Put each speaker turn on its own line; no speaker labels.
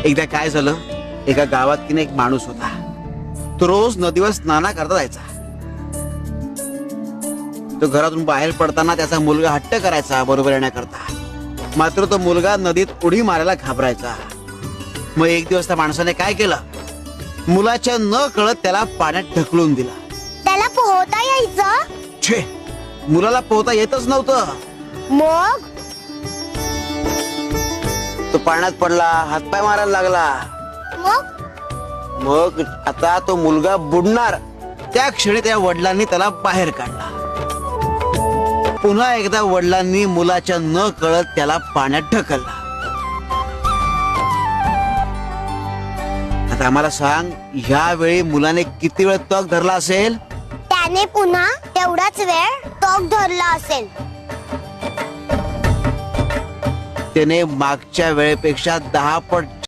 एकदा काय झालं, एका गावात की नाही एक माणूस होता. तो रोज नदीवर स्नाना करता जायचा. तो घरातून बाहेर पडताना त्याचा मुलगा हट्ट करायचा बरोबर येण्याकरता. मात्र तो मुलगा नदीत उडी मारायला घाबरायचा. मग एक दिवस त्या माणसाने काय केलं, मुलाच्या न कळत त्याला पाण्यात ढकलून दिला.
त्याला पोहता यायचं?
छे, मुलाला पोहता येतच नव्हतं.
मग
तो पाण्यात पडला, हातपाय मारायला लागला. मग आता तो मुलगा बुडणार. त्या क्षणी त्या वडिलांनी त्याला बाहेर काढला. पुन्हा एकदा वडिलांनी मुलाच्या न कळत त्याला पाण्यात ढकलला. आता आम्हाला सांग, ह्या वेळी मुलाने किती वेळ तग धरला असेल?
त्याने पुन्हा तेवढाच वेळ तग धरला असेल.
त्याने मागच्या वेळेपेक्षा 10 पट